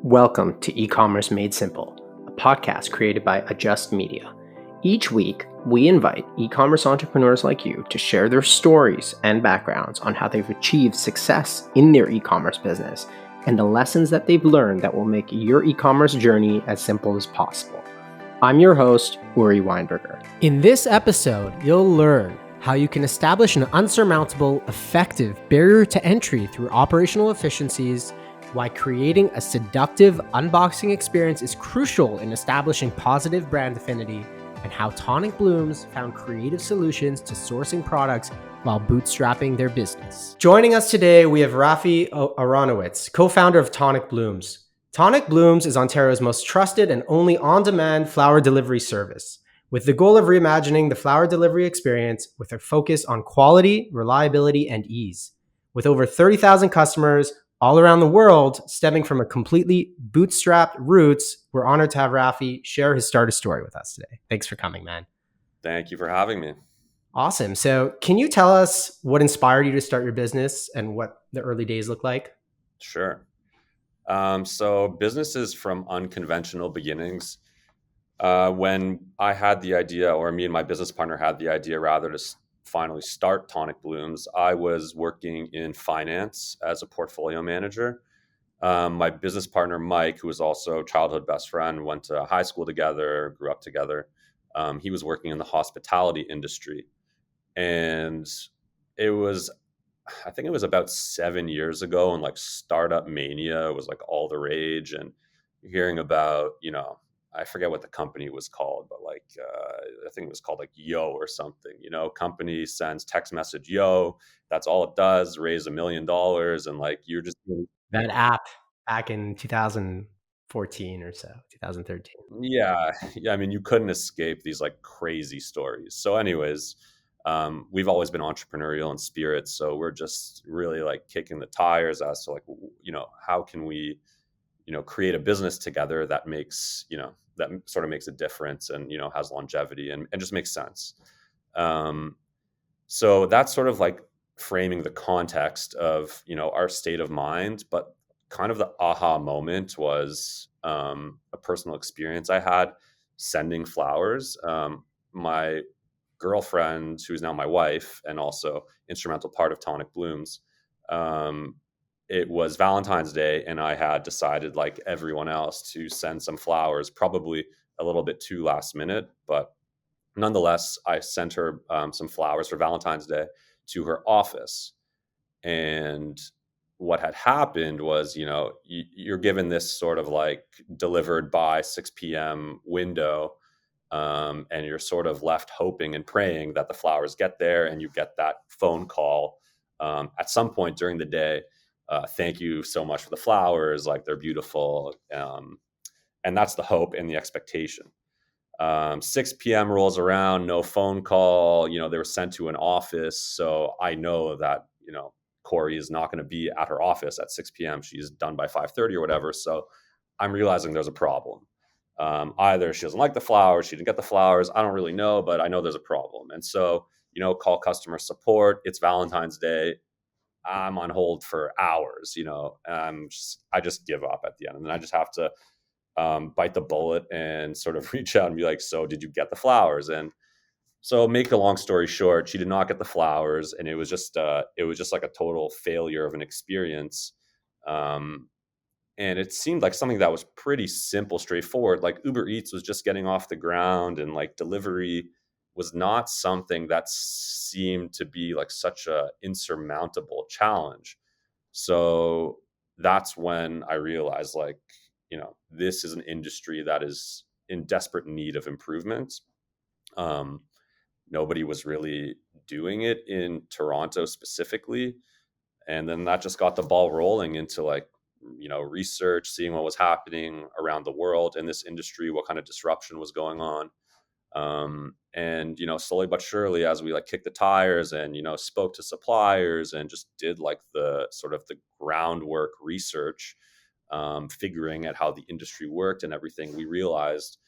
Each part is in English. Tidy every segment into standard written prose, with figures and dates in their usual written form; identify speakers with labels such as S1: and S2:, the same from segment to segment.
S1: Welcome to E-commerce Made Simple, a podcast created by Adjust Media. Each week, we invite e-commerce entrepreneurs like you to share their stories and backgrounds on how they've achieved success in their e-commerce business and the lessons that they've learned that will make your e-commerce journey as simple as possible. I'm your host, Uri Weinberger. In this episode, you'll learn how you can establish an unsurmountable, effective barrier to entry through operational efficiencies, why creating a seductive unboxing experience is crucial in establishing positive brand affinity, and how Tonic Blooms found creative solutions to sourcing products while bootstrapping their business. Joining us today, we have Raphi Aronowitz, co-founder of Tonic Blooms. Tonic Blooms is Ontario's most trusted and only on-demand flower delivery service, with the goal of reimagining the flower delivery experience with a focus on quality, reliability, and ease. With over 30,000 customers all around the world, stemming from a completely bootstrapped roots, we're honored to have Raphi share his starter story with us today. Thanks for coming, man.
S2: Thank you for having me.
S1: Awesome. So can you tell us what inspired you to start your business and what the early days look like?
S2: Sure. So businesses from unconventional beginnings. When I had the idea, or me and my business partner had the idea rather to finally start Tonic Blooms, I was working in finance as a portfolio manager. My business partner, Mike, who was also a childhood best friend, went to high school together, grew up together. He was working in the hospitality industry. And it was, I think it was about 7 years ago, and like startup mania was like all the rage, and hearing about, I forget what the company was called, but like, I think it was called like Yo or something, company sends text message, Yo, that's all it does, raise $1 million. And like, you're just,
S1: That app back in 2014 or so, 2013.
S2: yeah. I mean, you couldn't escape these like crazy stories. So anyways, we've always been entrepreneurial in spirit. So we're just really like kicking the tires as to like, how can we, create a business together that makes, that sort of makes a difference and, has longevity and just makes sense. So that's sort of like framing the context of, our state of mind. But kind of the aha moment was a personal experience I had sending flowers. My girlfriend, who's now my wife and also instrumental part of Tonic Blooms, it was Valentine's Day, and I had decided, like everyone else, to send some flowers, probably a little bit too last minute, but nonetheless, I sent her some flowers for Valentine's Day to her office. And what had happened was, you're given this sort of like delivered by 6 p.m. window, and you're sort of left hoping and praying that the flowers get there, and you get that phone call at some point during the day. Thank you so much for the flowers. Like, they're beautiful. And that's the hope and the expectation. 6 p.m. rolls around, no phone call. They were sent to an office. So I know that, Corey is not going to be at her office at 6 p.m. She's done by 5:30 or whatever. So I'm realizing there's a problem. Either she doesn't like the flowers, she didn't get the flowers. I don't really know, but I know there's a problem. And so, call customer support. It's Valentine's Day. I'm on hold for hours, I just give up at the end. And then I just have to bite the bullet and sort of reach out and be like, so did you get the flowers? And so, make a long story short, she did not get the flowers, and it was just like a total failure of an experience. And it seemed like something that was pretty simple, straightforward. Like, Uber Eats was just getting off the ground, and like delivery was not something that seemed to be like such a insurmountable challenge. So that's when I realized, like, this is an industry that is in desperate need of improvement. Nobody was really doing it in Toronto specifically. And then that just got the ball rolling into like, research, seeing what was happening around the world in this industry, what kind of disruption was going on. And, slowly but surely, as we like kicked the tires and, spoke to suppliers and just did like the sort of the groundwork research, figuring out how the industry worked and everything, we realized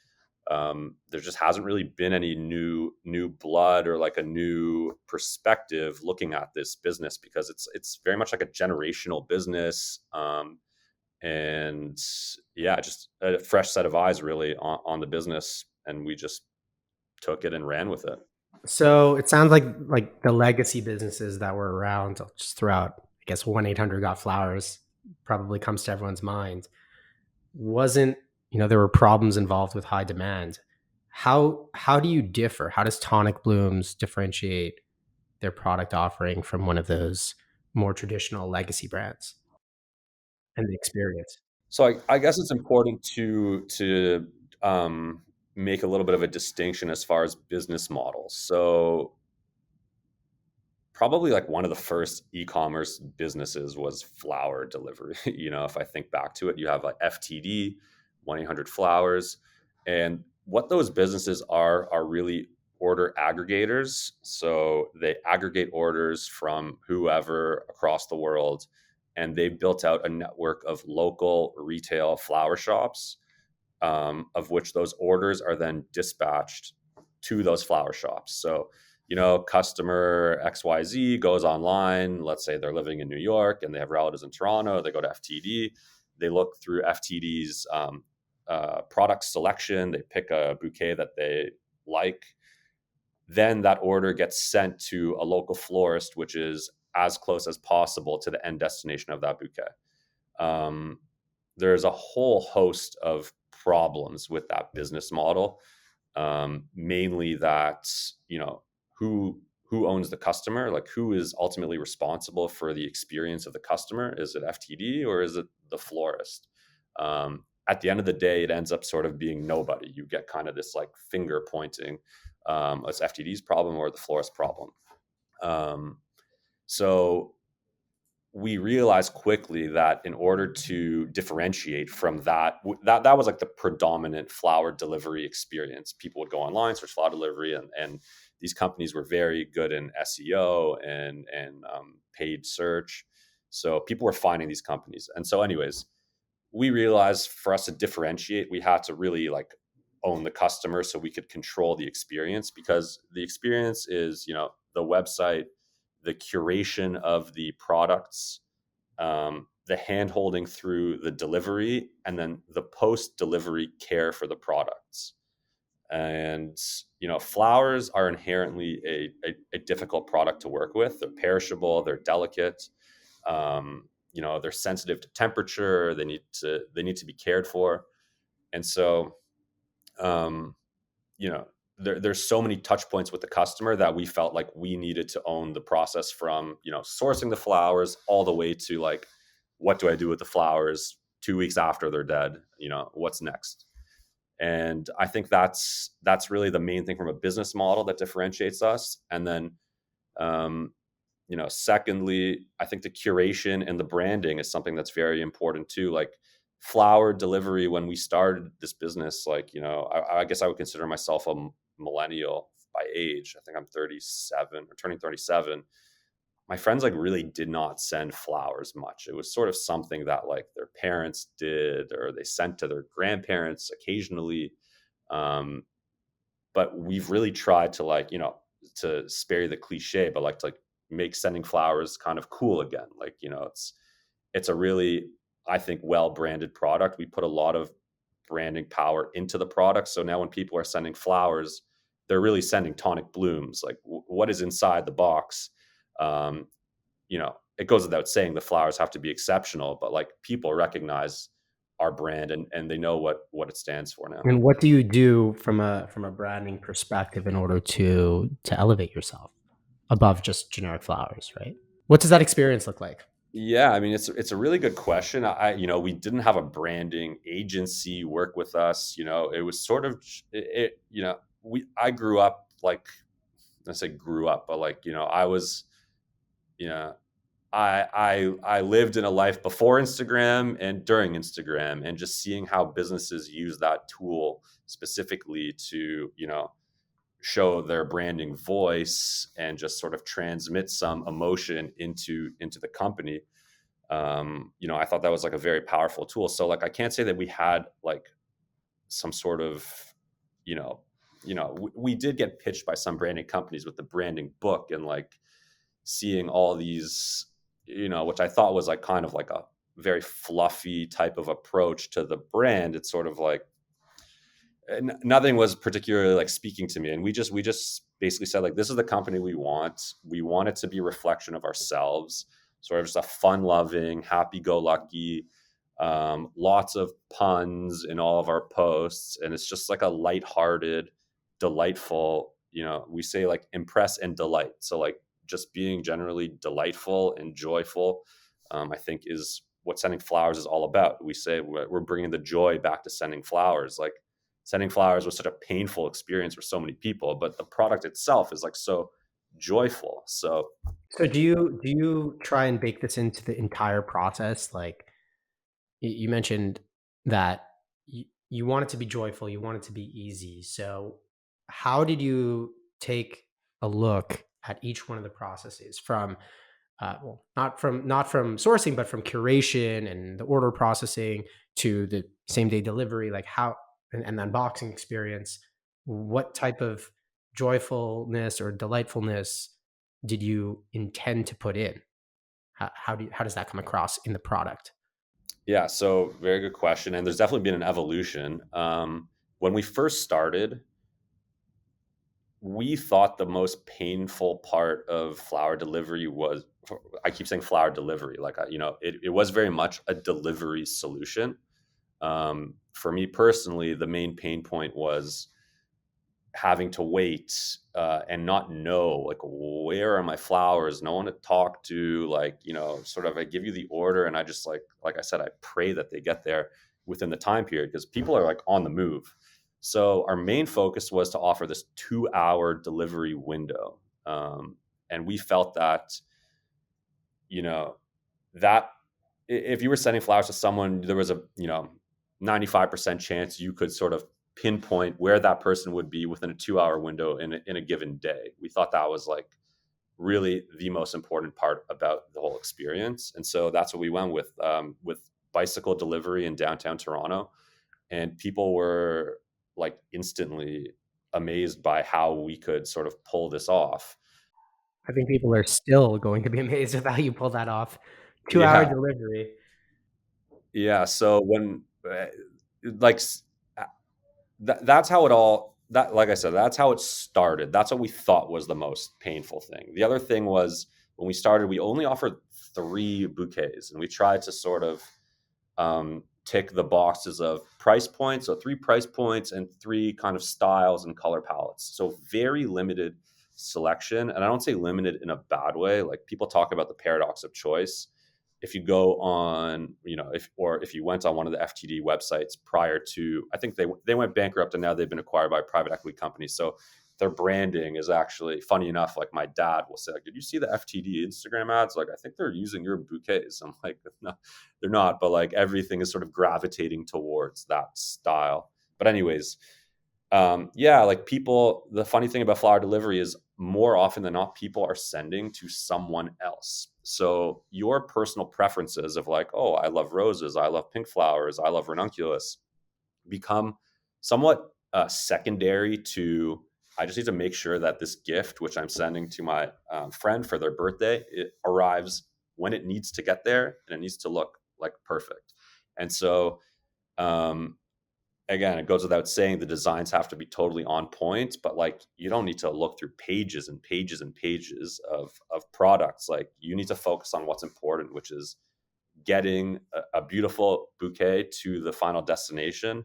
S2: there just hasn't really been any new blood or like a new perspective looking at this business, because it's very much like a generational business. and yeah, just a fresh set of eyes really on the business, and we just took it and ran with it.
S1: So it sounds like the legacy businesses that were around just throughout, I guess 1-800 Got Flowers probably comes to everyone's mind. Wasn't, there were problems involved with high demand. How do you differ? How does Tonic Blooms differentiate their product offering from one of those more traditional legacy brands and the experience?
S2: So I guess it's important to make a little bit of a distinction as far as business models. So probably like one of the first e-commerce businesses was flower delivery. If I think back to it, you have like FTD, 1-800-Flowers, and what those businesses are really order aggregators. So they aggregate orders from whoever across the world, and they built out a network of local retail flower shops, of which those orders are then dispatched to those flower shops. So, customer XYZ goes online. Let's say they're living in New York and they have relatives in Toronto. They go to FTD. They look through FTD's product selection. They pick a bouquet that they like. Then that order gets sent to a local florist, which is as close as possible to the end destination of that bouquet. Um, there's a whole host of problems with that business model, mainly that who owns the customer, like who is ultimately responsible for the experience of the customer. Is it FTD or is it the florist? At the end of the day, it ends up sort of being nobody. You get kind of this like finger pointing. It's FTD's problem or the florist problem. So we realized quickly that in order to differentiate from that was like the predominant flower delivery experience. People would go online, search flower delivery, and these companies were very good in SEO and paid search. So people were finding these companies. And so anyways, we realized for us to differentiate, we had to really like own the customer so we could control the experience, because the experience is, the website, the curation of the products, the hand holding through the delivery, and then the post delivery care for the products. And, flowers are inherently a difficult product to work with. They're perishable, they're delicate. They're sensitive to temperature. They need to be cared for. And so, um, you know, there's so many touch points with the customer that we felt like we needed to own the process from, sourcing the flowers all the way to like, what do I do with the flowers 2 weeks after they're dead? What's next? And I think that's really the main thing from a business model that differentiates us. And then, secondly, I think the curation and the branding is something that's very important too. Like flower delivery, when we started this business, like, I guess I would consider myself a millennial by age. I think I'm 37 or turning 37. My friends like really did not send flowers much. It was sort of something that like their parents did, or they sent to their grandparents occasionally. Um, but we've really tried to like, to spare the cliche, but like to like make sending flowers kind of cool again. Like, it's a really, I think, well branded product. We put a lot of branding power into the product. So now when people are sending flowers, they're really sending Tonic Blooms. Like what is inside the box? Um, it goes without saying the flowers have to be exceptional, but like people recognize our brand, and they know what it stands for now.
S1: And what do you do from a branding perspective in order to elevate yourself above just generic flowers, right? What does that experience look like?
S2: Yeah, I mean, it's a really good question. We didn't have a branding agency work with us. It was sort of I grew up like, I say grew up, but like, I was, you know I lived in a life before Instagram and during Instagram, and just seeing how businesses use that tool specifically to, show their branding voice and just sort of transmit some emotion into the company. I thought that was like a very powerful tool. So like I can't say that we had like some sort of, you know, we did get pitched by some branding companies with the branding book, and like seeing all these, which I thought was like kind of like very fluffy type of approach to the brand. It's sort of like nothing was particularly like speaking to me, and we just basically said like, this is the company we want it to be a reflection of ourselves, sort of just a fun loving, happy go lucky, lots of puns in all of our posts, and it's just like a lighthearted, delightful, we say like impress and delight, so like just being generally delightful and joyful, I think is what sending flowers is all about. We say we're bringing the joy back to sending flowers. Like, sending flowers was such a painful experience for so many people, but the product itself is like so joyful. So
S1: So do you try and bake this into the entire process? Like you mentioned that you want it to be joyful, you want it to be easy. So how did you take a look at each one of the processes from well, not from sourcing, but from curation and the order processing to the same day delivery, like how and the unboxing experience, what type of joyfulness or delightfulness did you intend to put in? How does that come across in the product?
S2: yeah, so very good question. And there's definitely been an evolution. When we first started, we thought the most painful part of flower delivery was, I keep saying flower delivery, like, it was very much a delivery solution. For me personally, the main pain point was having to wait, and not know like, where are my flowers, no one to talk to, like, sort of I give you the order and I just like I said, I pray that they get there within the time period, because people are like on the move. So our main focus was to offer this 2-hour delivery window, and we felt that, you know that if you were sending flowers to someone, there was a 95% chance you could sort of pinpoint where that person would be within a 2-hour window in a given day. We thought that was like really the most important part about the whole experience, and so that's what we went with bicycle delivery in downtown Toronto, and people were like instantly amazed by how we could sort of pull this off.
S1: I think people are still going to be amazed with how you pull that off. 2-hour
S2: Yeah,
S1: delivery.
S2: yeah. So when like that's how it all, that like I said, that's how it started. That's what we thought was the most painful thing. The other thing was, when we started, we only offered 3 bouquets, and we tried to sort of tick the boxes of price points. So 3 price points and 3 kind of styles and color palettes. So very limited selection. And I don't say limited in a bad way. Like, people talk about the paradox of choice. If you go on, if you went on one of the FTD websites prior to, I think they went bankrupt and now they've been acquired by private equity companies. So their branding is actually funny enough. Like, my dad will say, like, "Did you see the FTD Instagram ads? Like, I think they're using your bouquets." I'm like, "No, they're not." But like, everything is sort of gravitating towards that style. But anyways, yeah, like, people, the funny thing about flower delivery is, more often than not, people are sending to someone else. So your personal preferences of like, oh, I love roses, I love pink flowers, I love ranunculus, become somewhat secondary to, I just need to make sure that this gift, which I'm sending to my friend for their birthday, it arrives when it needs to get there, and it needs to look like perfect. And so, um, again, it goes without saying, the designs have to be totally on point, but like, you don't need to look through pages and pages and pages of products. Like, you need to focus on what's important, which is getting a beautiful bouquet to the final destination,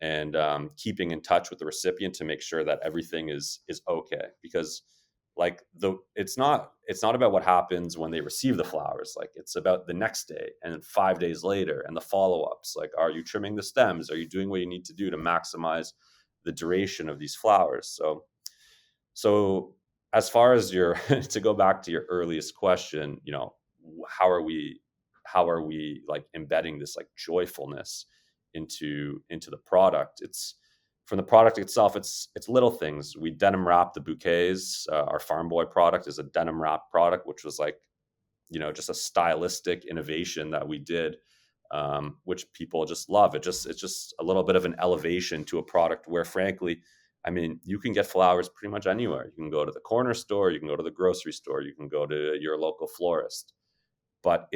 S2: and keeping in touch with the recipient to make sure that everything is okay. Because like, it's not about what happens when they receive the flowers. Like, it's about the next day and 5 days later and the follow-ups. Like, are you trimming the stems? Are you doing what you need to do to maximize the duration of these flowers? So as far as your to go back to your earliest question, how are we like embedding this like joyfulness into the product? It's from the product itself, it's little things. We denim wrap the bouquets. Our Farm Boy product is a denim wrap product, which was like, just a stylistic innovation that we did, which people just love. It's just a little bit of an elevation to a product where, frankly, I mean, you can get flowers pretty much anywhere. You can go to the corner store, you can go to the grocery store, you can go to your local florist. But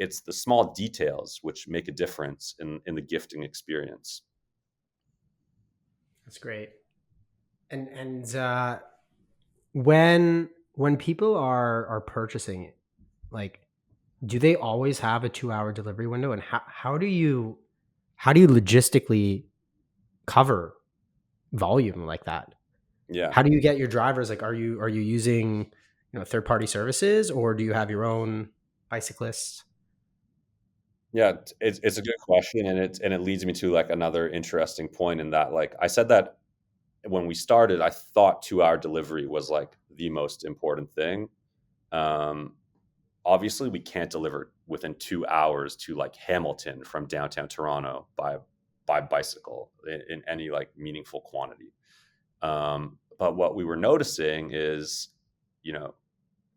S2: it's the small details which make a difference in the gifting experience.
S1: That's great. And when people are purchasing it, like, do they always have a 2 hour delivery window? And how do you logistically cover volume like that?
S2: Yeah.
S1: How do you get your drivers? Like, are you using, third party services, or do you have your own bicyclists?
S2: Yeah, it's a good question, and it leads me to like another interesting point in that, like I said that when we started, I thought 2 hour delivery was like the most important thing. Um, Obviously, we can't deliver within 2 hours to like Hamilton from downtown Toronto by bicycle in any like meaningful quantity. But what we were noticing is, you know,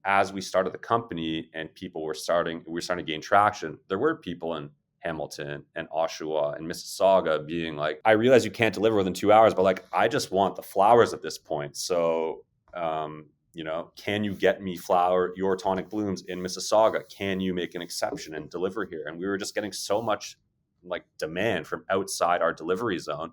S2: as we started the company and we were starting to gain traction, there were people in Hamilton and Oshawa and Mississauga being like, I realize you can't deliver within 2 hours, but like, I just want the flowers at this point. So, can you get me your tonic blooms in Mississauga? Can you make an exception and deliver here? And we were just getting so much like demand from outside our delivery zone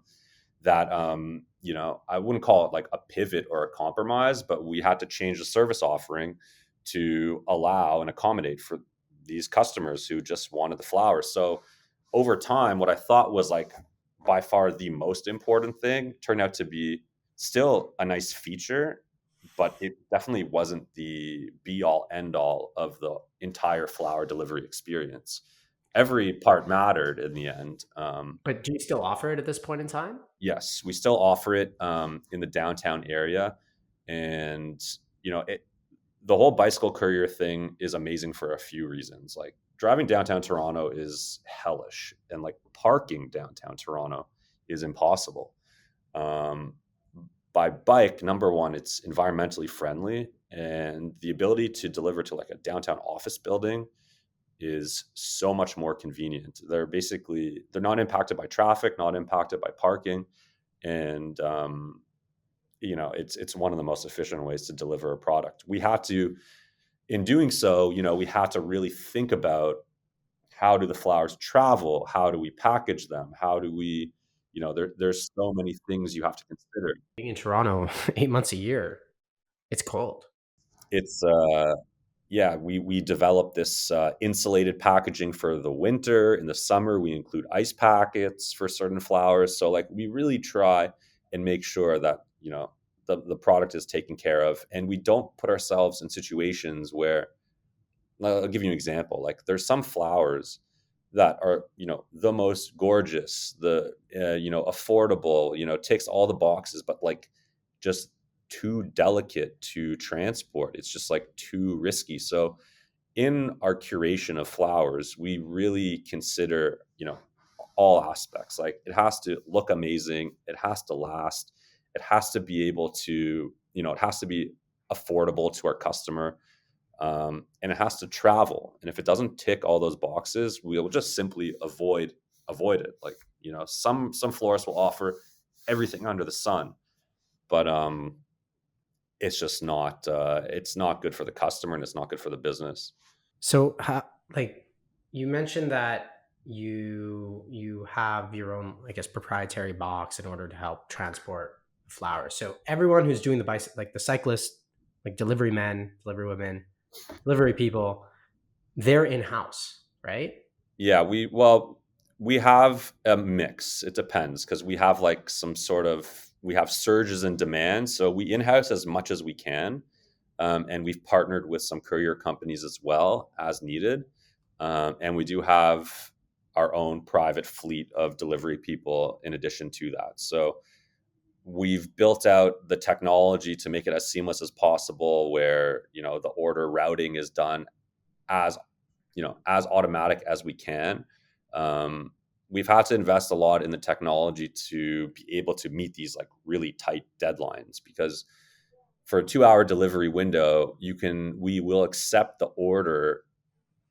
S2: that I wouldn't call it like a pivot or a compromise, but we had to change the service offering to allow and accommodate for these customers who just wanted the flowers. So over time, what I thought was like by far the most important thing turned out to be still a nice feature, but it definitely wasn't the be all end all of the entire flower delivery experience. Every part mattered in the end.
S1: But do you still offer it at this point in time?
S2: Yes, we still offer it in the downtown area, and the whole bicycle courier thing is amazing for a few reasons. Like driving downtown Toronto is hellish, and like parking downtown Toronto is impossible. Um, by bike, number one, it's environmentally friendly, and the ability to deliver to like a downtown office building is so much more convenient. They're not impacted by traffic, not impacted by parking, and it's one of the most efficient ways to deliver a product. We had to, in doing so, we had to really think about how do the flowers travel, how do we package them, how do we, there's so many things you have to consider.
S1: Being in Toronto 8 months a year, it's cold.
S2: It's Yeah, we developed this insulated packaging for the winter. In the summer, we include ice packets for certain flowers. So like we really try and make sure that the product is taken care of, and we don't put ourselves in situations where, I'll give you an example. Like there's some flowers that are the most gorgeous, the affordable, ticks all the boxes, but like just too delicate to transport. It's just like too risky. So in our curation of flowers, we really consider, all aspects. Like it has to look amazing, it has to last, it has to be able to, it has to be affordable to our customer, and it has to travel. And if it doesn't tick all those boxes, we'll just simply avoid it. Like some florists will offer everything under the sun, but it's just not it's not good for the customer, and it's not good for the business.
S1: So, like, you mentioned that you have your own, I guess, proprietary box in order to help transport flowers. So everyone who's doing the bicycle, like the cyclists, like delivery men, delivery women, delivery people, they're in house, right?
S2: Yeah, we have a mix. It depends because we have like we have surges in demand, so we in-house as much as we can, and we've partnered with some courier companies as well as needed, and we do have our own private fleet of delivery people in addition to that. So we've built out the technology to make it as seamless as possible, where the order routing is done as as automatic as we can. um, we've had to invest a lot in the technology to be able to meet these like really tight deadlines, because for a 2 hour delivery window, we will accept the order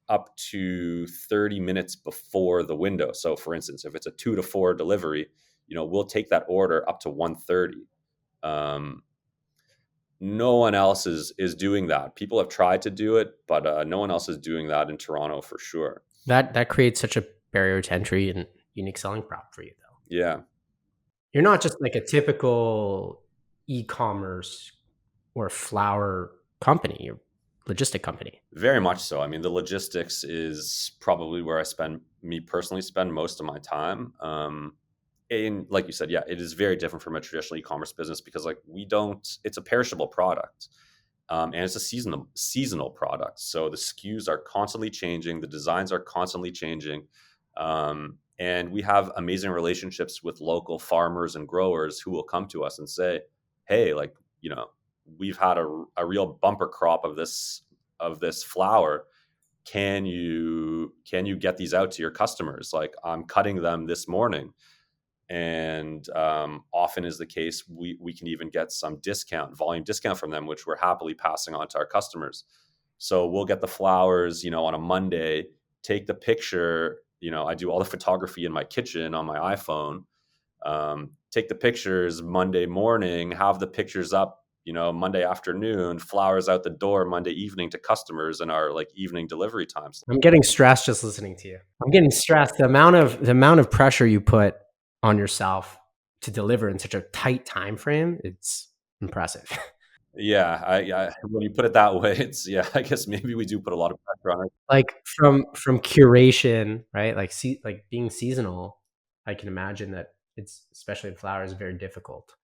S2: up to 30 minutes before the window. So for instance, if it's a 2 to 4 delivery, we'll take that order up to 1:30. um, no one else is doing that. People have tried to do it, but no one else is doing that in Toronto for sure.
S1: that creates such a barrier to entry and unique selling prop for you, though.
S2: Yeah.
S1: You're not just like a typical e-commerce or flower company. You're a logistic company.
S2: Very much so. I mean, the logistics is probably where me personally spend most of my time. And like you said, yeah, it is very different from a traditional e-commerce business because like it's a perishable product. And it's a seasonal product. So the SKUs are constantly changing, the designs are constantly changing. And we have amazing relationships with local farmers and growers who will come to us and say, hey, like, we've had a real bumper crop of this flower. Can you get these out to your customers? Like, I'm cutting them this morning. And often is the case, we can even get some volume discount from them, which we're happily passing on to our customers. So we'll get the flowers, on a Monday, take the picture. I do all the photography in my kitchen on my iPhone. Take the pictures Monday morning, have the pictures up, Monday afternoon, flowers out the door Monday evening to customers in our like evening delivery times.
S1: I'm getting stressed just listening to you. I'm getting stressed. The amount of pressure you put on yourself to deliver in such a tight time frame, it's impressive.
S2: Yeah, when you put it that way, I guess maybe we do put a lot of pressure on it.
S1: Like from curation, right? Like being seasonal, I can imagine that it's, especially in flowers, very difficult,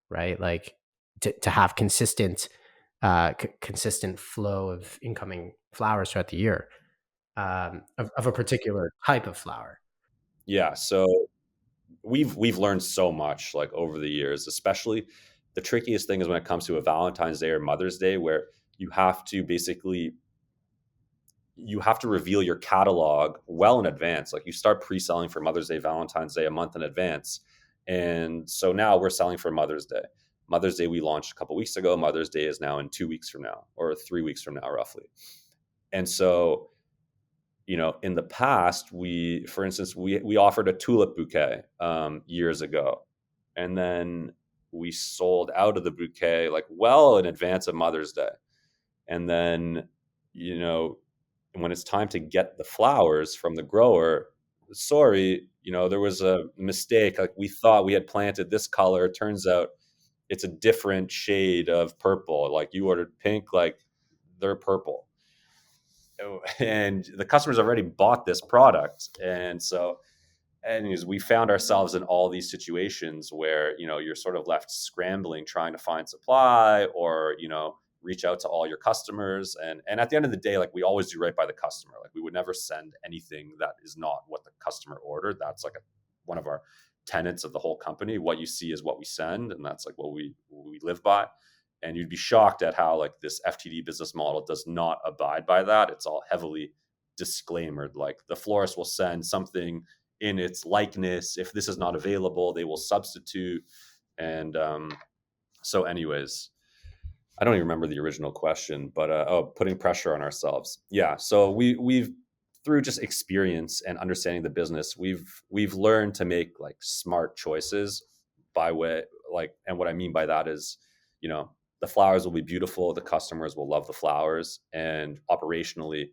S1: right? Like to have consistent flow of incoming flowers throughout the year, of a particular type of flower.
S2: Yeah, so we've learned so much like over the years. Especially the trickiest thing is when it comes to a Valentine's Day or Mother's Day, where you have to reveal your catalog well in advance. Like, you start pre-selling for Mother's Day, Valentine's Day a month in advance. And so now we're selling for Mother's Day. Mother's Day we launched a couple weeks ago. Mother's Day is now in 2 weeks from now, or 3 weeks from now, roughly. And so, in the past, for instance, we offered a tulip bouquet years ago, and then we sold out of the bouquet like well in advance of Mother's Day. And then, when it's time to get the flowers from the grower, sorry, there was a mistake. Like, we thought we had planted this color. It turns out it's a different shade of purple. Like, you ordered pink, like they're purple. And the customers already bought this product. And so, anyways, we found ourselves in all these situations where, you're sort of left scrambling, trying to find supply, or, reach out to all your customers. And at the end of the day, like, we always do right by the customer. Like, we would never send anything that is not what the customer ordered. That's like one of our tenets of the whole company. What you see is what we send. And that's like what we live by. And you'd be shocked at how like this FTD business model does not abide by that. It's all heavily disclaimered. Like, the florist will send something in its likeness. If this is not available, they will substitute. And so anyways, I don't even remember the original question, but putting pressure on ourselves. Yeah. So we've through just experience and understanding the business, we've learned to make like smart choices and what I mean by that is, the flowers will be beautiful. The customers will love the flowers. And operationally,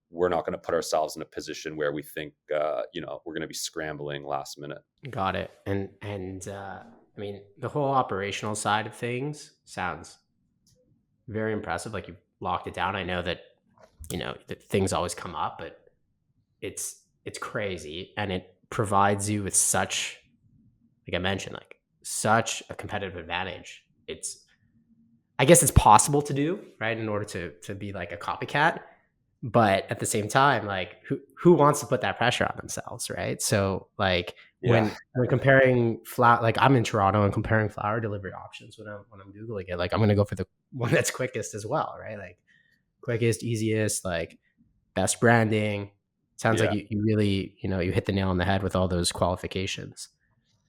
S2: we're not going to put ourselves in a position where we think, we're going to be scrambling last minute.
S1: Got it. And I mean, the whole operational side of things sounds very impressive. Like, you've locked it down. I know that, that things always come up, but it's crazy. And it provides you with such, like I mentioned, like such a competitive advantage. I guess it's possible to do, right, in order to be like a copycat. But at the same time, like who wants to put that pressure on themselves, right? So like when comparing like I'm in Toronto and comparing flower delivery options when I'm Googling it, like I'm gonna go for the one that's quickest as well, right? Like quickest, easiest, like best branding. Sounds like you really, you hit the nail on the head with all those qualifications.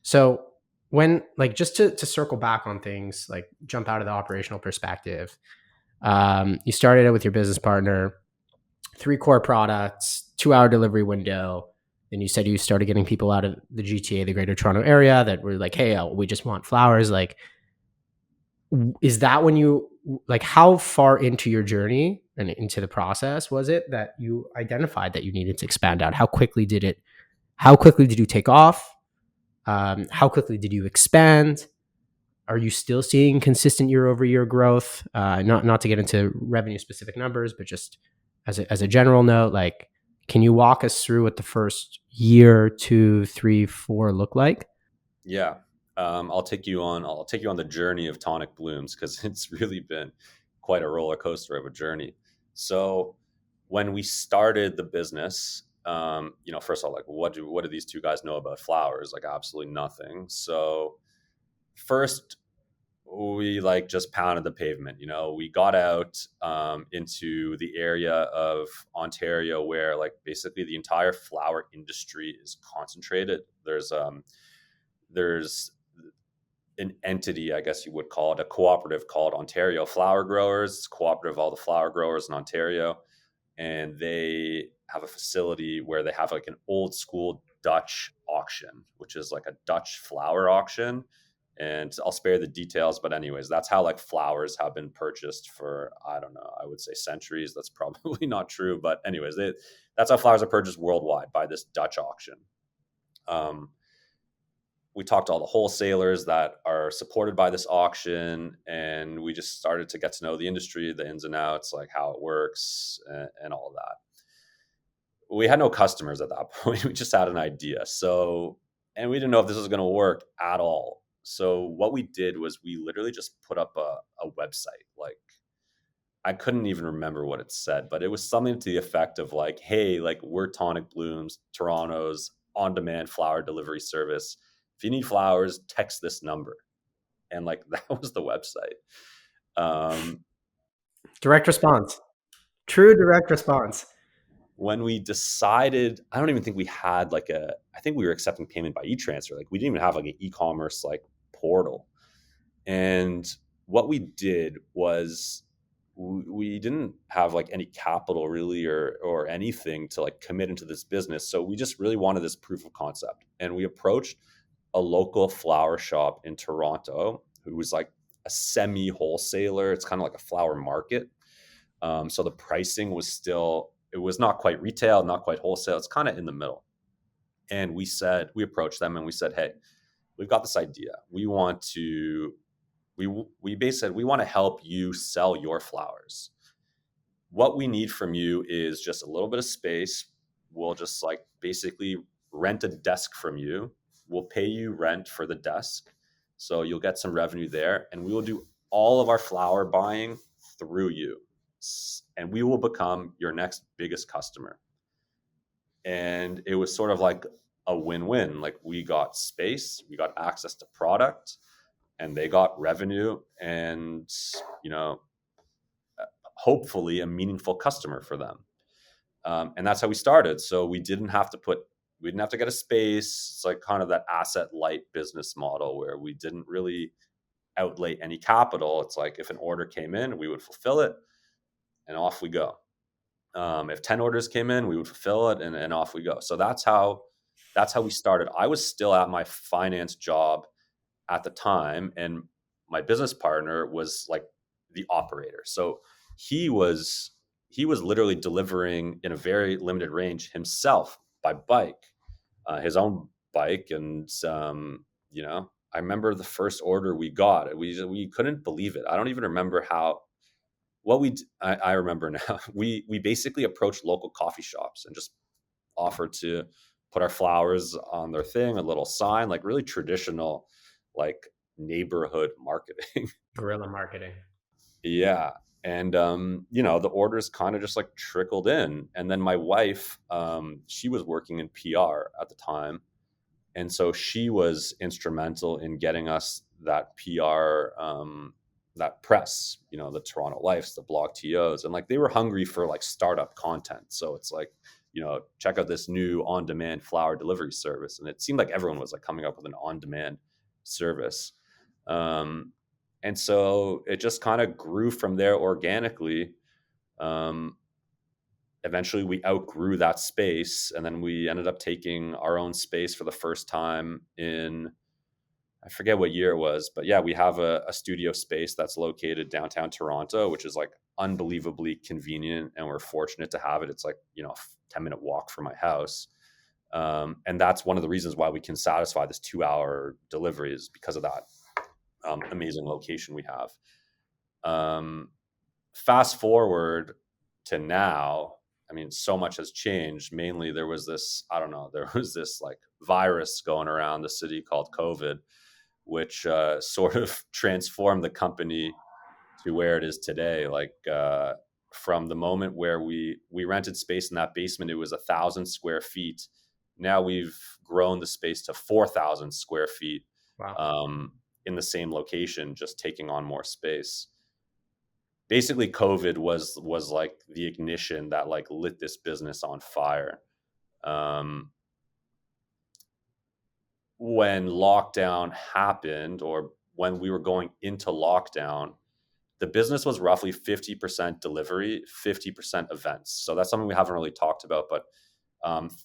S1: So when, like, just to circle back on things, like jump out of the operational perspective, you started out with your business partner, 3 core products, 2-hour delivery window. Then you said you started getting people out of the GTA, the Greater Toronto Area, that were like, hey, we just want flowers. Like, is that when you, like, how far into your journey and into the process was it that you identified that you needed to expand out? How quickly did it? How quickly did you take off? How quickly did you expand? Are you still seeing consistent year over year growth? Not to get into revenue specific numbers, but just as a general note, like, can you walk us through what the first year, 2, 3, 4 look like?
S2: Yeah. I'll take you on the journey of Tonic Blooms, because it's really been quite a roller coaster of a journey. So when we started the business, first of all, like, what do these two guys know about flowers? Like, absolutely nothing. So first, we like just pounded the pavement. We got out into the area of Ontario where, like, basically the entire flower industry is concentrated. There's an entity, I guess you would call it, a cooperative called Ontario Flower Growers. It's a cooperative of all the flower growers in Ontario, and they have a facility where they have like an old school Dutch auction, which is like a Dutch flower auction. And I'll spare the details, but anyways, that's how like flowers have been purchased for, I don't know, I would say centuries. That's probably not true, but anyways, that's how flowers are purchased worldwide, by this Dutch auction. We talked to all the wholesalers that are supported by this auction, and we just started to get to know the industry, the ins and outs, like how it works, and all of that. We had no customers at that point. We just had an idea. And we didn't know if this was going to work at all. So what we did was we literally just put up a website. Like, I couldn't even remember what it said, but it was something to the effect of like, hey, like, we're Tonic Blooms, Toronto's on-demand flower delivery service. If you need flowers, text this number. And like, that was the website.
S1: Direct response. True direct response.
S2: When we decided, I don't even think we had like I think we were accepting payment by e-transfer. Like, we didn't even have like an e-commerce like portal. And what we did was we didn't have like any capital really, or anything to like commit into this business. So we just really wanted this proof of concept. And we approached a local flower shop in Toronto who was like a semi wholesaler. It's kind of like a flower market. So the pricing was it was not quite retail, not quite wholesale. It's kind of in the middle. And we approached them and we said, hey, we've got this idea. We basically said, we want to help you sell your flowers. What we need from you is just a little bit of space. We'll just like basically rent a desk from you. We'll pay you rent for the desk. So you'll get some revenue there, and we will do all of our flower buying through you. And we will become your next biggest customer. And it was sort of like a win-win. Like, we got space, we got access to product, and they got revenue, and hopefully a meaningful customer for them. And that's how we started. So we didn't have to get a space. It's like kind of that asset light business model where we didn't really outlay any capital. It's like, if an order came in, we would fulfill it, and off we go. If 10 orders came in, we would fulfill it, and off we go. So that's how we started. I was still at my finance job at the time, and my business partner was like the operator. So he was literally delivering in a very limited range himself by bike, his own bike. And I remember the first order we got, we couldn't believe it. I don't even remember I remember now. We basically approached local coffee shops and just offered to put our flowers on their thing, a little sign, like really traditional, like neighborhood marketing.
S1: Guerrilla marketing.
S2: Yeah. And the orders kind of just like trickled in. And then my wife, she was working in PR at the time. And so she was instrumental in getting us that PR, that press, the Toronto Lifes, the blog TOs. And like, they were hungry for like startup content. So it's like, check out this new on-demand flower delivery service. And it seemed like everyone was like coming up with an on-demand service. And so it just kind of grew from there organically. Eventually we outgrew that space, and then we ended up taking our own space for the first time in, I forget what year it was, but yeah, we have a studio space that's located downtown Toronto, which is like unbelievably convenient, and we're fortunate to have it. It's like, you know, a 10-minute walk from my house. And that's one of the reasons why we can satisfy this 2-hour delivery, is because of that amazing location we have. Fast forward to now, I mean, so much has changed. Mainly, there was this, I don't know, there was this like virus going around the city called COVID, which sort of transformed the company to where it is today. Like from the moment where we rented space in that basement, it was 1,000 square feet. Now we've grown the space to 4,000 square feet
S1: Wow.
S2: in the same location, just taking on more space. Basically, COVID was like the ignition that like lit this business on fire. Um, when lockdown happened, or when we were going into lockdown, the business was roughly 50% delivery, 50% events. So that's something we haven't really talked about. But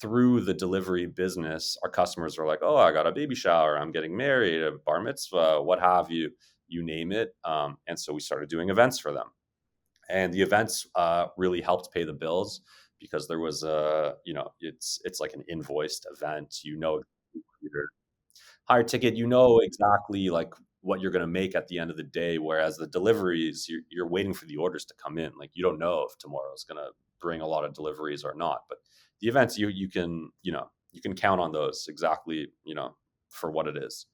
S2: through the delivery business, our customers were like, oh, I got a baby shower, I'm getting married, a bar mitzvah, what have you, you name it. And so we started doing events for them. And the events really helped pay the bills, because there was a, you know, it's like an invoiced event, you know, higher ticket, you know exactly like what you're going to make at the end of the day. Whereas the deliveries, you're waiting for the orders to come in. Like, you don't know if tomorrow is going to bring a lot of deliveries or not. But the events, you can, you know, you can count on those exactly, you know, for what it is.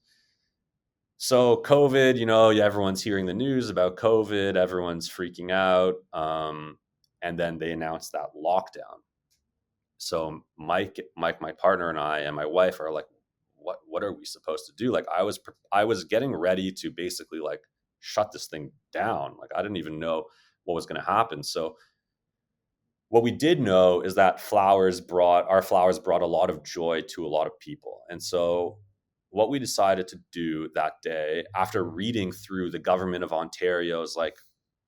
S2: So COVID, you know, yeah, everyone's hearing the news about COVID, everyone's freaking out. And then they announced that lockdown. So Mike, my partner, and I and my wife are like, what are we supposed to do? Like, I was getting ready to basically like shut this thing down. Like, I didn't even know what was going to happen. So what we did know is that our flowers brought a lot of joy to a lot of people. And so what we decided to do that day, after reading through the government of Ontario's like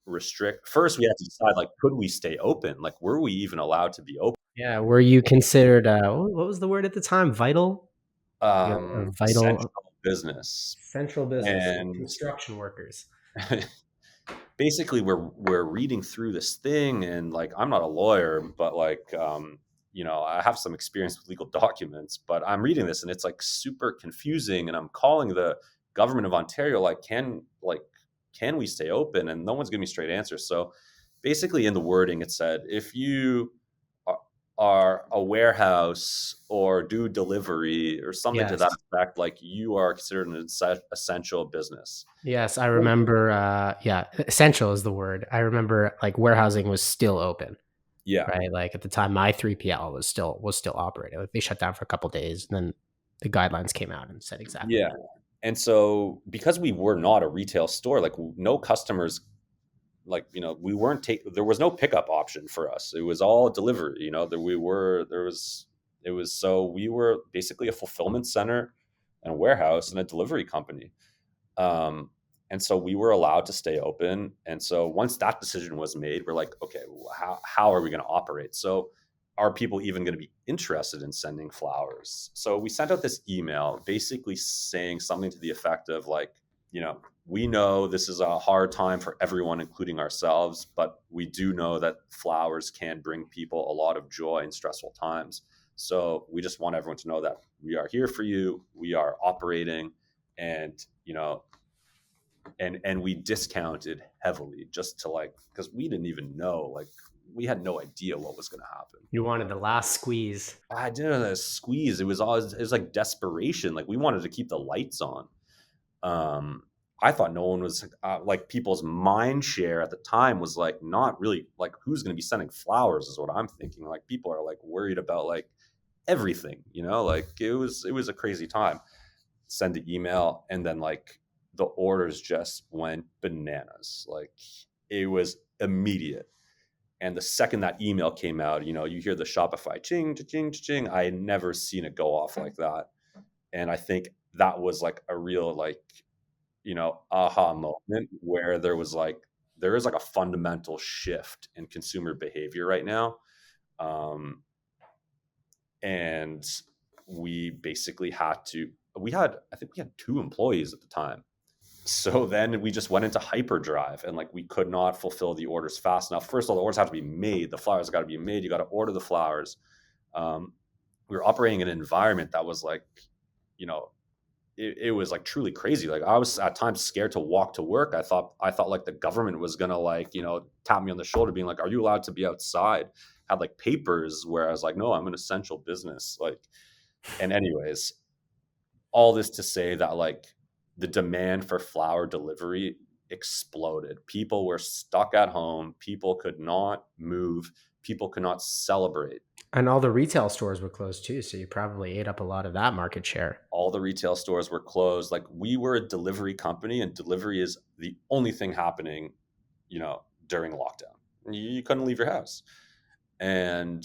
S2: restrict, first we had to decide, like, could we stay open? Like, were we even allowed to be open?
S1: Yeah, were you considered, what was the word at the time? Vital? Yeah, a vital
S2: Essential business.
S1: central business, like
S2: And
S1: construction workers.
S2: basically we're reading through this thing, and like, I'm not a lawyer, but like, you know, I have some experience with legal documents, but I'm reading this and it's like super confusing, and I'm calling the government of Ontario, like, can we stay open? And no one's giving me straight answers. So basically, in the wording, it said, if you are a warehouse or do delivery or something to
S1: Yes.
S2: that effect, like, you are considered an essential business.
S1: Yes, I remember, yeah, essential is the word. I remember, like, warehousing was still open,
S2: Yeah.
S1: right? Like, at the time, my 3PL was still operating. Like, they shut down for a couple days, and then the guidelines came out and said exactly
S2: Yeah.
S1: that.
S2: And so, because we were not a retail store, like, no customers, like, you know, we weren't there was no pickup option for us. It was all delivery, you know, so we were basically a fulfillment center and a warehouse and a delivery company. Um, and so we were allowed to stay open. And so once that decision was made, we're like, okay, well, how are we going to operate? So are people even going to be interested in sending flowers? So we sent out this email basically saying something to the effect of like, you know, we know this is a hard time for everyone, including ourselves, but we do know that flowers can bring people a lot of joy in stressful times. So we just want everyone to know that we are here for you. We are operating, and, you know, and we discounted heavily, just to like, because we didn't even know, like, we had no idea what was going to happen.
S1: You wanted the last squeeze.
S2: I didn't squeeze. It was like desperation. Like, we wanted to keep the lights on. I thought no one was like, people's mind share at the time was like not really like, who's going to be sending flowers is what I'm thinking. Like, people are like worried about like everything, you know, like it was a crazy time. Send the email, and then like the orders just went bananas. Like, it was immediate. And the second that email came out, you know, you hear the Shopify ching, ching, ching. I had never seen it go off like that. And I think that was like a real, like, you know, aha moment, where there is like a fundamental shift in consumer behavior right now. Um, and we basically had to I think we had 2 employees at the time. So then we just went into hyperdrive, and like we could not fulfill the orders fast enough. First of all, the orders have to be made. The flowers got to be made. You got to order the flowers. Um, we were operating in an environment that was like, you know, it was like truly crazy. Like I was at times scared to walk to work. I thought like the government was gonna like, tap me on the shoulder, being like, "Are you allowed to be outside?" Had like papers where I was like, "No, I'm an essential business." Like, and anyways, all this to say that like the demand for flower delivery exploded. People were stuck at home. People could not move. People could not celebrate.
S1: And all the retail stores were closed too, so you probably ate up a lot of that market share.
S2: All the retail stores were closed. Like we were a delivery company, and delivery is the only thing happening, during lockdown. You couldn't leave your house. And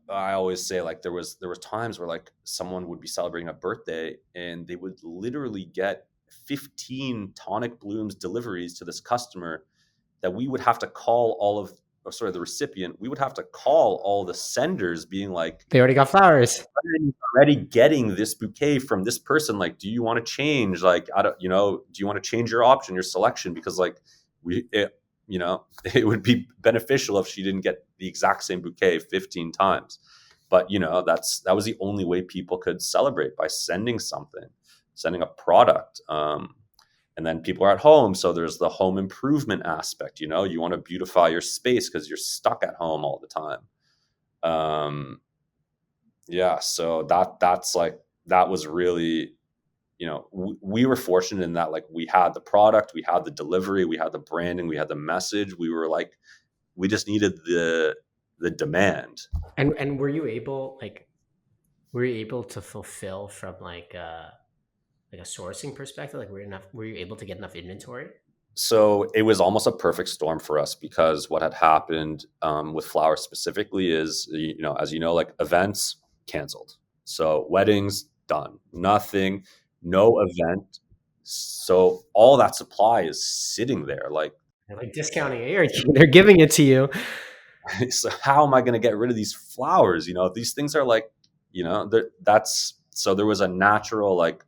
S2: I always say like there was times where like someone would be celebrating a birthday and they would literally get 15 tonic blooms deliveries to this customer that we would have to call the recipient. We would have to call all the senders being like,
S1: They already got flowers.
S2: already getting this bouquet from this person. Like, do you want to change? Like, I don't, do you want to change your option, your selection? Because like it would be beneficial if she didn't get the exact same bouquet 15 times. But that was the only way people could celebrate, by sending something, sending a product. And then people are at home, so there's the home improvement aspect. You want to beautify your space because you're stuck at home all the time. Yeah, so that was really, we were fortunate in that like we had the product, we had the delivery, we had the branding, we had the message. We were like, we just needed the demand.
S1: And were you able to fulfill from like a sourcing perspective? Like were you able to get enough inventory?
S2: So it was almost a perfect storm for us, because what had happened with flowers specifically is, as you know, like events canceled. So weddings done, nothing, no event. So all that supply is sitting there. Like,
S1: They're like discounting it. They're giving it to you.
S2: so how am I going to get rid of these flowers? These things are like, so there was a natural like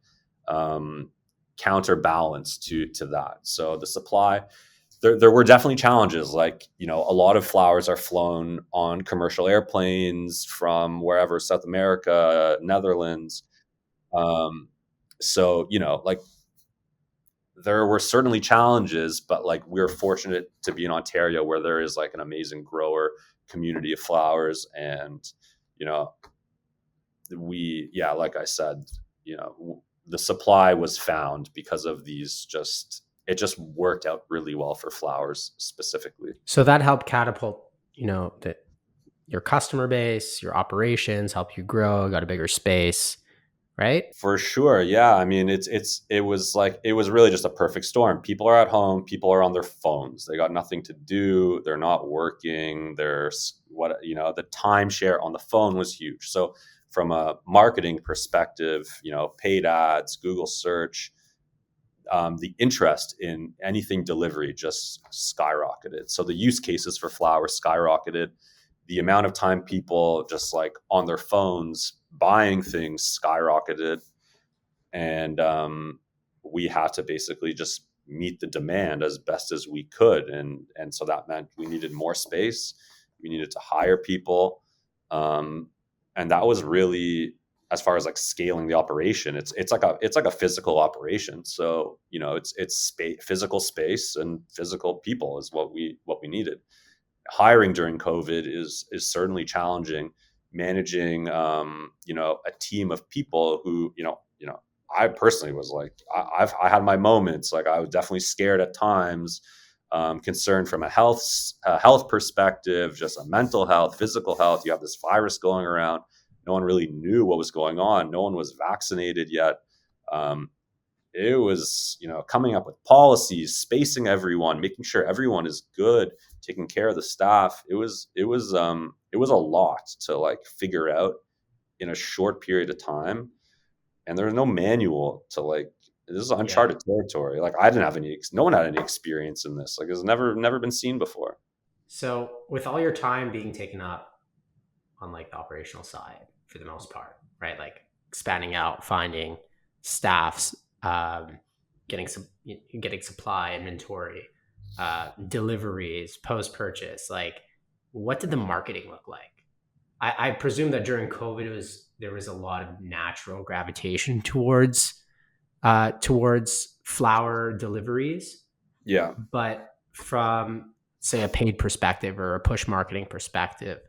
S2: counterbalance to that. So the supply, there were definitely challenges. Like, a lot of flowers are flown on commercial airplanes from wherever, South America, Netherlands. So, like there were certainly challenges, but like we're fortunate to be in Ontario, where there is like an amazing grower community of flowers. And, you know, like I said, the supply was found because of it just worked out really well for flowers specifically.
S1: So that helped catapult, your customer base, your operations, help you grow, got a bigger space, right?
S2: For sure. Yeah. I mean, it was really just a perfect storm. People are at home, people are on their phones. They got nothing to do. They're not working. The timeshare on the phone was huge. So from a marketing perspective, paid ads, Google search, the interest in anything delivery just skyrocketed. So the use cases for flowers skyrocketed. The amount of time people just like on their phones buying things skyrocketed. And we had to basically just meet the demand as best as we could. And so that meant we needed more space. We needed to hire people. And that was really, as far as like scaling the operation, it's like a physical operation. So, it's physical space and physical people is what we needed. Hiring during COVID is certainly challenging. Managing, a team of people who, I personally was like, I had my moments. Like I was definitely scared at times, concerned from a health perspective, just a mental health, physical health. You have this virus going around. No one really knew what was going on. No one was vaccinated yet. It was, coming up with policies, spacing everyone, making sure everyone is good, taking care of the staff. It was a lot to like figure out in a short period of time. And there was no manual to like, this is uncharted territory. Like I didn't have no one had any experience in this. Like it's never been seen before.
S1: So with all your time being taken up on like the operational side for the most part, right? Like expanding out, finding staffs, getting some, getting supply, inventory, deliveries, post purchase. Like, what did the marketing look like? I presume that during COVID, there was a lot of natural gravitation towards flower deliveries.
S2: Yeah.
S1: But from, say, a paid perspective or a push marketing perspective,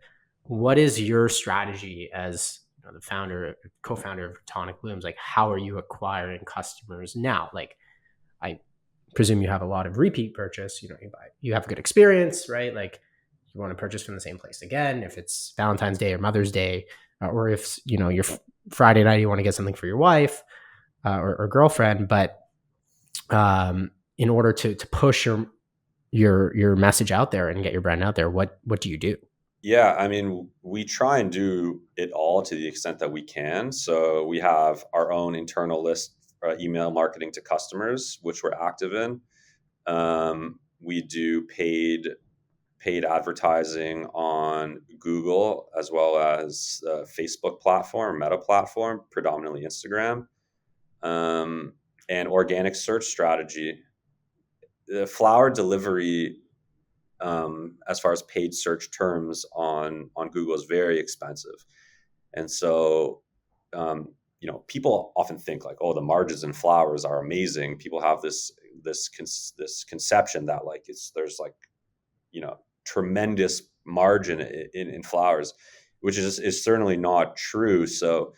S1: what is your strategy as, the founder, co-founder of Tonic Blooms? Like, how are you acquiring customers now? Like, I presume you have a lot of repeat purchase. You have a good experience, right? Like, you want to purchase from the same place again if it's Valentine's Day or Mother's Day, or if your Friday night you want to get something for your wife, or girlfriend. But in order to push your message out there and get your brand out there, what do you do?
S2: Yeah, I mean, we try and do it all to the extent that we can. So we have our own internal list, email marketing to customers, which we're active in. We do paid advertising on Google as well as Facebook platform, Meta platform, predominantly Instagram, um, and organic search strategy. The flower delivery, as far as paid search terms on Google, is very expensive, and so people often think like, oh, the margins in flowers are amazing. People have this conception that like there's like tremendous margin in flowers, which is certainly not true. So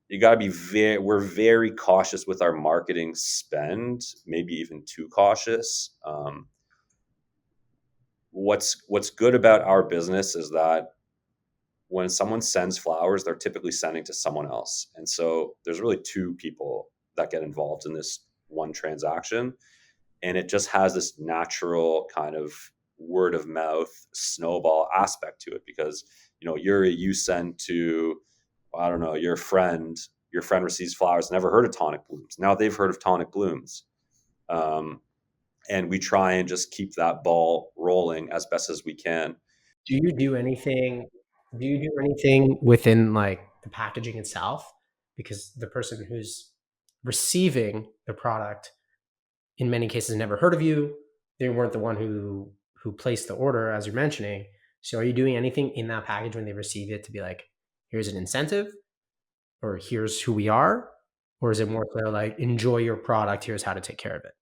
S2: you got to be we're very cautious with our marketing spend, maybe even too cautious. What's good about our business is that when someone sends flowers, they're typically sending to someone else. And so there's really two people that get involved in this one transaction. And it just has this natural kind of word of mouth snowball aspect to it because, Yuri, you send to, I don't know, your friend receives flowers, never heard of Tonic Blooms. Now they've heard of Tonic Blooms. And we try and just keep that ball rolling as best as we can.
S1: Do you do anything? Do you do anything within like the packaging itself? Because the person who's receiving the product, in many cases, never heard of you. They weren't the one who placed the order, as you're mentioning. So, are you doing anything in that package when they receive it to be like, here's an incentive, or here's who we are, or is it more so like, enjoy your product? Here's how to take care of it.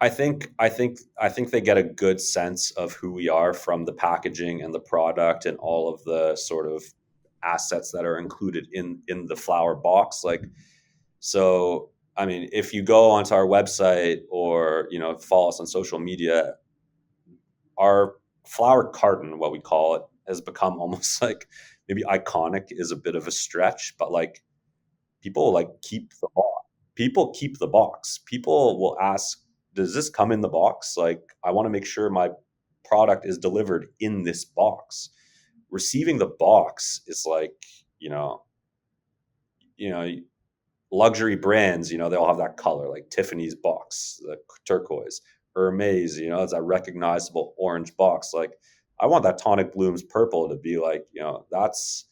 S2: I think they get a good sense of who we are from the packaging and the product and all of the sort of assets that are included in the flower box. Like, so I mean, if you go onto our website or follow us on social media, our flower carton, what we call it, has become almost like, maybe iconic is a bit of a stretch, but like people like keep the box. People keep the box. People will ask, does this come in the box? Like, I want to make sure my product is delivered in this box. Receiving the box is like, you know, you know, luxury brands, they'll have that color, like Tiffany's box, the turquoise, Hermes, it's that recognizable orange box. Like, I want that Tonic Blooms purple to be like, that's,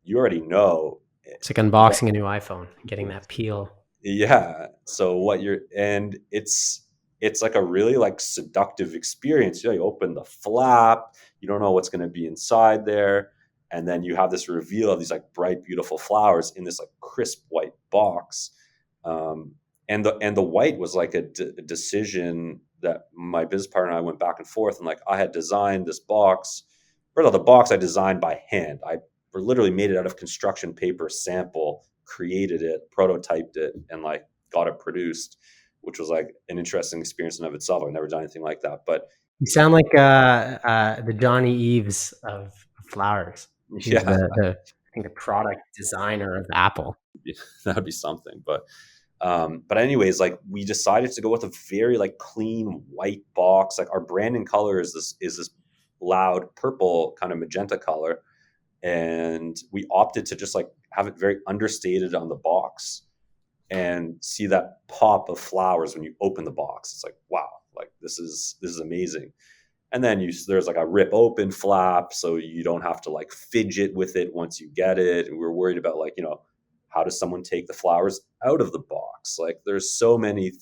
S2: you already know.
S1: It's like unboxing a new iPhone, getting that peel.
S2: Yeah. So and it's like a really like seductive experience. You open the flap, you don't know what's going to be inside there. And then you have this reveal of these like bright, beautiful flowers in this like crisp white box. And the white was like a decision that my business partner and I went back and forth. And like, I had designed this box. First of all, the box I designed by hand. I literally made it out of construction paper sample, created it, prototyped it, and like got it produced, which was like an interesting experience in of itself. I've never done anything like that. But
S1: You sound like the Johnny Eves of flowers. He's
S2: yeah,
S1: I think the product designer of Apple.
S2: that'd be something. But anyways, like, we decided to go with a very like clean white box. Like, our branding color is this loud purple kind of magenta color, and we opted to just like have it very understated on the box and see that pop of flowers when you open the box. It's like, wow, like this is amazing. And then there's like a rip open flap, so you don't have to like fidget with it once you get it. And we were worried about like, how does someone take the flowers out of the box? Like there's so many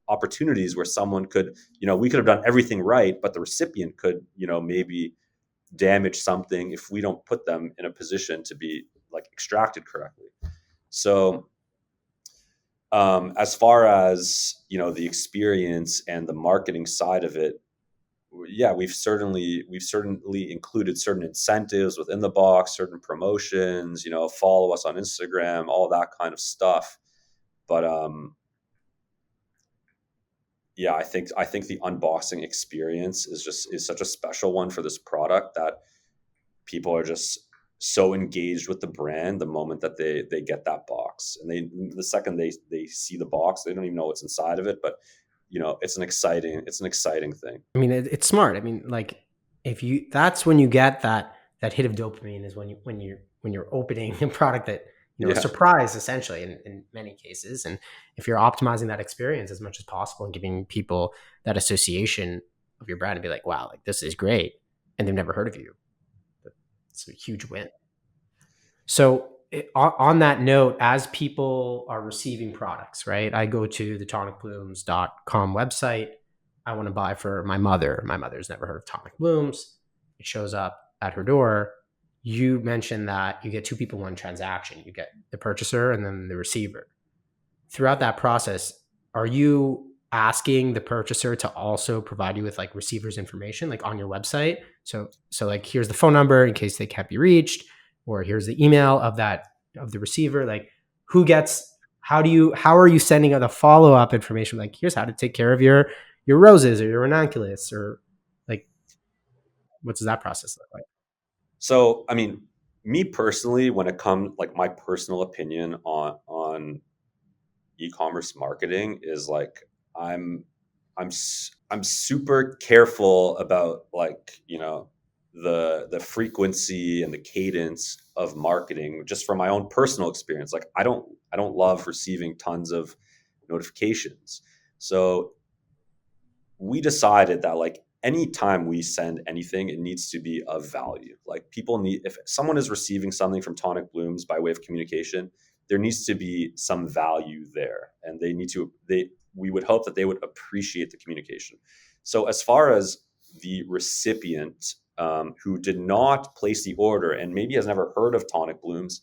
S2: opportunities where someone could, we could have done everything right, but the recipient could, maybe damage something if we don't put them in a position to be like extracted correctly. So as far as the experience and the marketing side of it, yeah, we've certainly included certain incentives within the box, certain promotions, follow us on Instagram, all that kind of stuff. But yeah, I think the unboxing experience is such a special one for this product that people are just so engaged with the brand the moment that they get that box, and the second they see the box, they don't even know what's inside of it, but it's an exciting thing.
S1: I mean, it's smart. I mean, like if you, that's when you get that hit of dopamine is when you're opening a product that, a
S2: Yeah.
S1: surprise essentially in many cases. And if you're optimizing that experience as much as possible and giving people that association of your brand and be like, wow, like this is great, and they've never heard of you, it's a huge win. So on that note, as people are receiving products, right? I go to the tonicblooms.com website. I want to buy for my mother. My mother's never heard of Tonic Blooms. It shows up at her door. You mentioned that you get two people, one transaction. You get the purchaser and then the receiver. Throughout that process, are you asking the purchaser to also provide you with like receiver's information, like on your website? So like here's the phone number in case they can't be reached, or here's the email of the receiver. Like who gets, how are you sending out the follow-up information? Like here's how to take care of your roses or your ranunculus, or like what does that process look like?
S2: So I mean, me personally, when it comes, like, my personal opinion on e-commerce marketing is like, I'm I'm super careful about, like, the frequency and the cadence of marketing, just from my own personal experience. Like I don't love receiving tons of notifications. So we decided that, like, anytime we send anything, it needs to be of value. Like, people need, if someone is receiving something from Tonic Blooms by way of communication, there needs to be some value there, and we would hope that they would appreciate the communication. So as far as the recipient, who did not place the order and maybe has never heard of Tonic Blooms,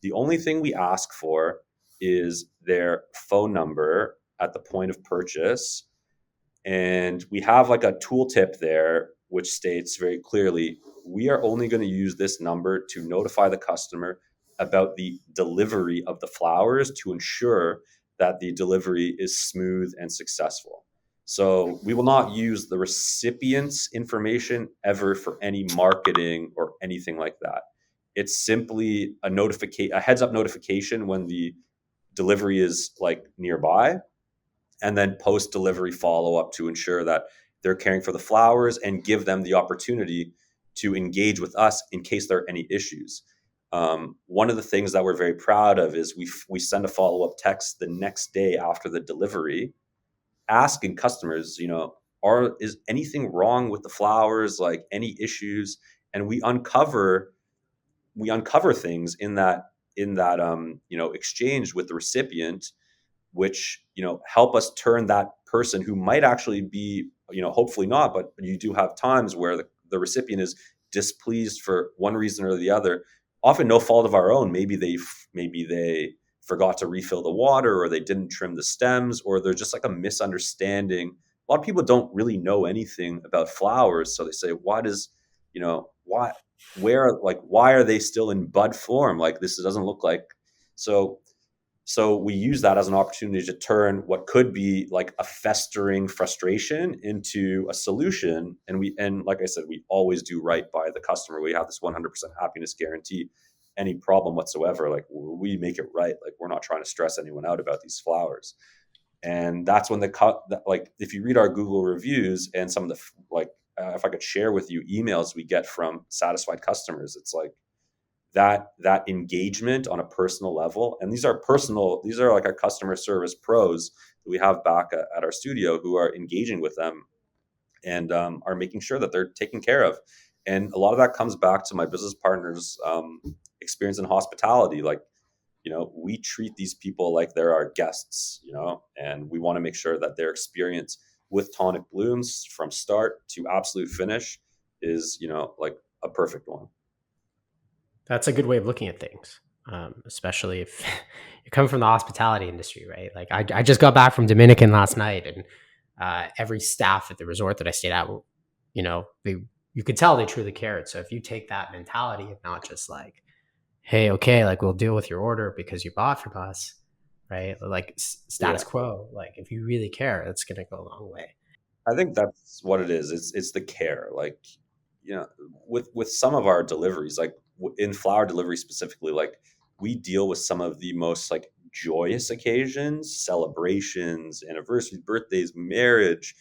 S2: the only thing we ask for is their phone number at the point of purchase, and we have like a tooltip there which states very clearly, we are only going to use this number to notify the customer about the delivery of the flowers to ensure that the delivery is smooth and successful. So we will not use the recipient's information ever for any marketing or anything like that. It's simply a heads up notification when the delivery is like nearby, and then post delivery follow up to ensure that they're caring for the flowers and give them the opportunity to engage with us in case there are any issues. One of the things that we're very proud of is we send a follow up text the next day after the delivery, asking customers, is anything wrong with the flowers, like any issues, and we uncover things in that exchange with the recipient, which help us turn that person who might actually be, hopefully not, but you do have times where the recipient is displeased for one reason or the other, often no fault of our own. Maybe they forgot to refill the water, or they didn't trim the stems, or there's just like a misunderstanding. A lot of people don't really know anything about flowers, so they say, why does why where like why are they still in bud form? Like, this doesn't look like. So so we use that as an opportunity to turn what could be like a festering frustration into a solution. And like I said, we always do right by the customer. We have this 100% happiness guarantee. Any problem whatsoever, like, we make it right. Like, we're not trying to stress anyone out about these flowers. And that's when like, if you read our Google reviews and some of the if I could share with you emails we get from satisfied customers, it's like that engagement on a personal level. And these are like our customer service pros that we have back at our studio, who are engaging with them and are making sure that they're taken care of. And a lot of that comes back to my business partner's experience in hospitality. Like, we treat these people like they're our guests, and we want to make sure that their experience with Tonic Blooms from start to absolute finish is, like a perfect one.
S1: That's a good way of looking at things, especially if you come from the hospitality industry, right? Like I just got back from Dominican last night, and every staff at the resort that I stayed at, you could tell they truly cared. So if you take that mentality of not just like, hey, okay, like we'll deal with your order because you bought from us, right? Like
S2: Yeah.
S1: status quo. Like if you really care, it's going to go a long way.
S2: I think that's what it is. It's the care. Like, you know, with some of our deliveries, like in flower delivery specifically, like we deal with some of the most like joyous occasions, celebrations, anniversaries, birthdays, marriage,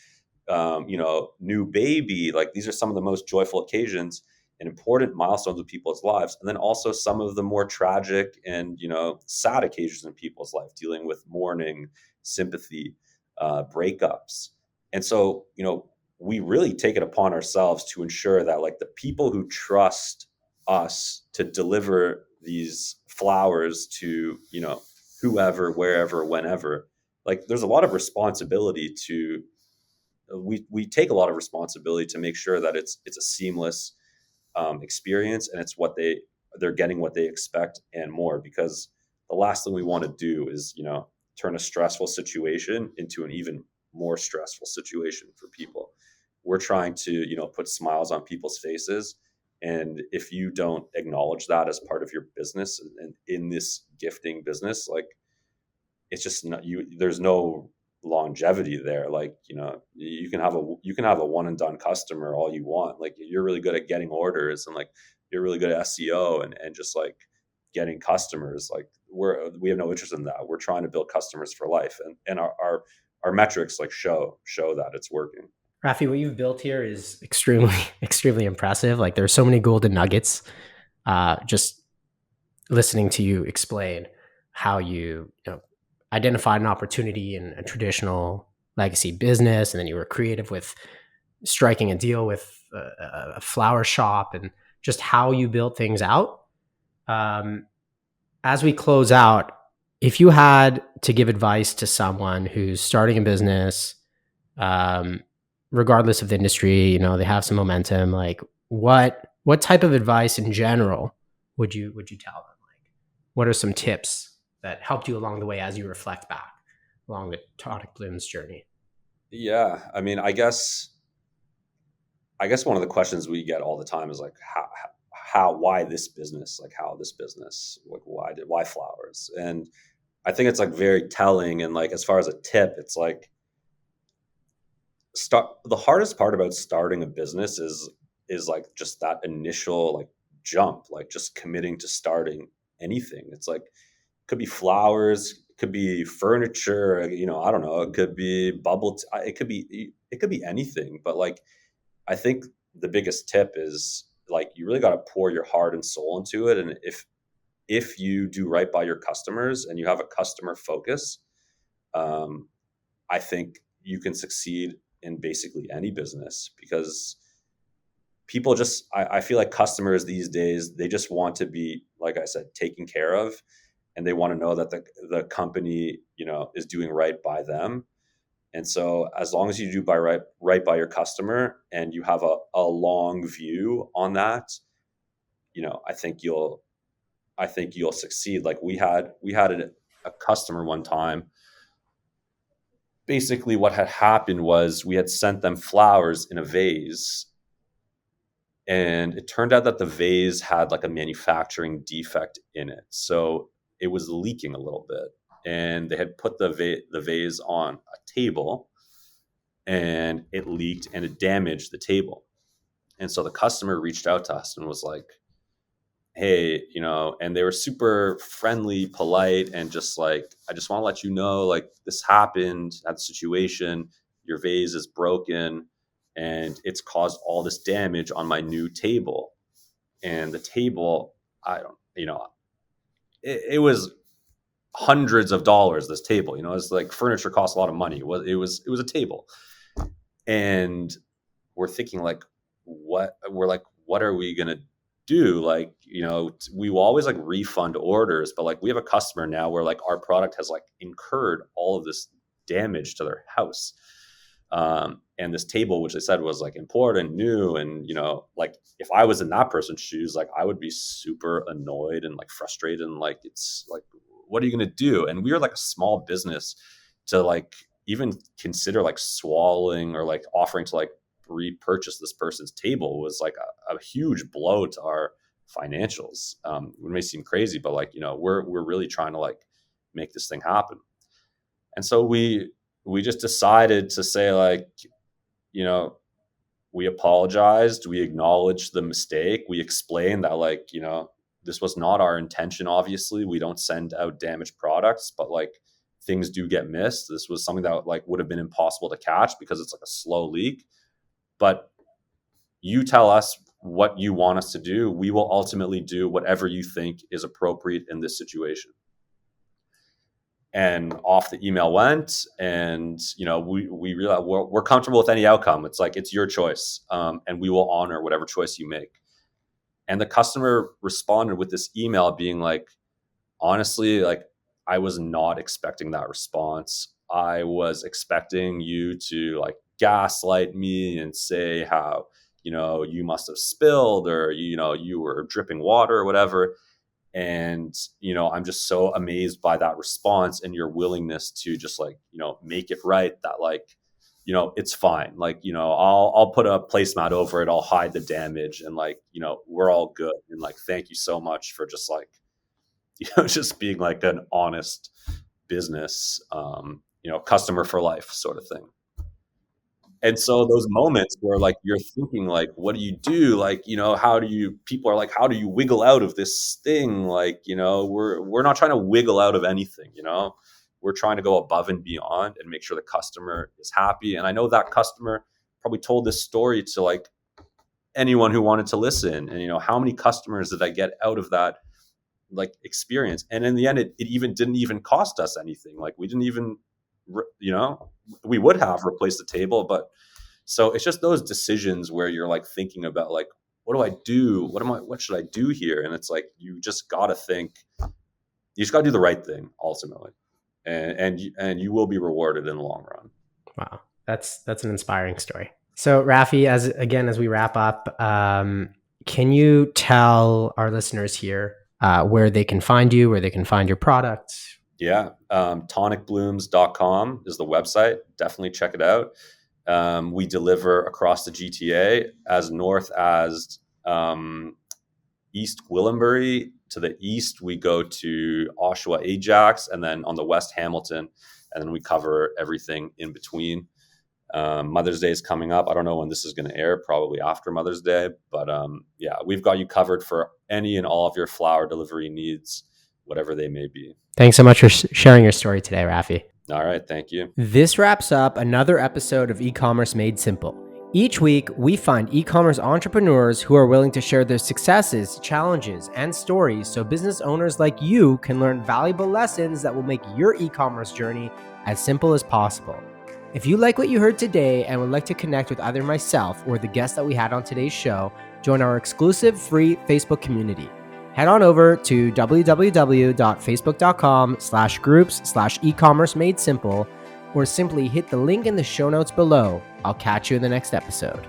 S2: new baby. Like these are some of the most joyful occasions and important milestones of people's lives. And then also some of the more tragic and, sad occasions in people's life, dealing with mourning, sympathy, breakups. And so, we really take it upon ourselves to ensure that like the people who trust us to deliver these flowers to, whoever, wherever, whenever, like there's a lot of responsibility to we take a lot of responsibility to make sure that it's a seamless experience, and it's they're getting what they expect and more, because the last thing we want to do is turn a stressful situation into an even more stressful situation for people. We're trying to put smiles on people's faces, and if you don't acknowledge that as part of your business and in this gifting business, like it's just not you there's no longevity there. Like you can have a one and done customer all you want. Like you're really good at getting orders, and like you're really good at SEO and just like getting customers. Like we have no interest in that. We're trying to build customers for life, and our metrics like show that it's working.
S1: Rafi, what you've built here is extremely, extremely impressive. Like there's so many golden nuggets. Just listening to you explain how you identified an opportunity in a traditional legacy business, and then you were creative with striking a deal with a flower shop, and just how you built things out. Um, as we close out, if you had to give advice to someone who's starting a business, um, regardless of the industry, they have some momentum. Like what type of advice in general would you tell them? Like, what are some tips that helped you along the way as you reflect back along the Tonic Blooms journey?
S2: Yeah, I mean, I guess one of the questions we get all the time is like why this business, like how this business, like why flowers. And I think it's like very telling. And like as far as a tip, it's like start the hardest part about starting a business is like just that initial like jump, like just committing to starting anything. It's like could be flowers, it could be furniture, I don't know, it could be it could be anything. But like I think the biggest tip is like you really got to pour your heart and soul into it. And if you do right by your customers and you have a customer focus, um, I think you can succeed in basically any business, because people just I feel like customers these days, they just want to be, like I said, taken care of, and they want to know that the company is doing right by them. And so as long as you do right by your customer and you have a long view on that, I think you'll succeed. Like we had a customer one time. Basically what had happened was we had sent them flowers in a vase, and it turned out that the vase had like a manufacturing defect in it. So it was leaking a little bit, and they had put the vase on a table, and it leaked and it damaged the table. And so the customer reached out to us and was like, hey, and they were super friendly, polite, and just like, I just want to let you know, like this happened, that situation, your vase is broken and it's caused all this damage on my new table. And the table, I don't, it was hundreds of dollars, this table, it's like furniture costs a lot of money. It was a table. And we're thinking like, what are we gonna do? Like, we will always like refund orders, but like we have a customer now where like our product has like incurred all of this damage to their house. And this table, which they said was like important, new, and like if I was in that person's shoes, like I would be super annoyed and like frustrated, and like it's like, what are you gonna do? And we were like a small business to like even consider like swallowing or like offering to like repurchase this person's table was like a huge blow to our financials. It may seem crazy, but like we're really trying to like make this thing happen. And so we just decided to say like, we apologized, we acknowledged the mistake, we explained that like, this was not our intention. Obviously, we don't send out damaged products, but like things do get missed. This was something that like would have been impossible to catch because it's like a slow leak. But you tell us what you want us to do. We will ultimately do whatever you think is appropriate in this situation. And off the email went, and we realized we're comfortable with any outcome. It's like, it's your choice, and we will honor whatever choice you make. And the customer responded with this email being like, honestly, like I was not expecting that response. I was expecting you to like gaslight me and say how you must have spilled, or you were dripping water or whatever. And I'm just so amazed by that response and your willingness to just like make it right, that like it's fine, like I'll put a placemat over it, I'll hide the damage, and like we're all good, and like thank you so much for just like just being like an honest business, customer for life sort of thing. And so those moments where like you're thinking like, what do you do? Like, people are like, how do you wiggle out of this thing? Like, we're not trying to wiggle out of anything, we're trying to go above and beyond and make sure the customer is happy. And I know that customer probably told this story to like anyone who wanted to listen. And, how many customers did I get out of that like experience? And in the end, it even didn't even cost us anything. Like we didn't even, we would have replaced the table, but so it's just those decisions where you're like thinking about like, what do I do? What should I do here? And it's like, you just got to do the right thing ultimately. And you will be rewarded in the long run.
S1: Wow. That's an inspiring story. So Raphi, as we wrap up, can you tell our listeners here where they can find you, where they can find your product?
S2: Yeah. tonicblooms.com is the website. Definitely check it out. We deliver across the GTA, as north as East Gwillimbury. To the east, we go to Oshawa Ajax, and then on the west, Hamilton, and then we cover everything in between. Mother's Day is coming up. I don't know when this is going to air, probably after Mother's Day, but yeah, we've got you covered for any and all of your flower delivery needs, whatever they may be.
S1: Thanks so much for sharing your story today, Raphi.
S2: All right, thank you.
S1: This wraps up another episode of E-Commerce Made Simple. Each week, we find e-commerce entrepreneurs who are willing to share their successes, challenges, and stories so business owners like you can learn valuable lessons that will make your e-commerce journey as simple as possible. If you like what you heard today and would like to connect with either myself or the guest that we had on today's show, join our exclusive free Facebook community. Head on over to www.facebook.com/groups/e-commerce made simple, or simply hit the link in the show notes below. I'll catch you in the next episode.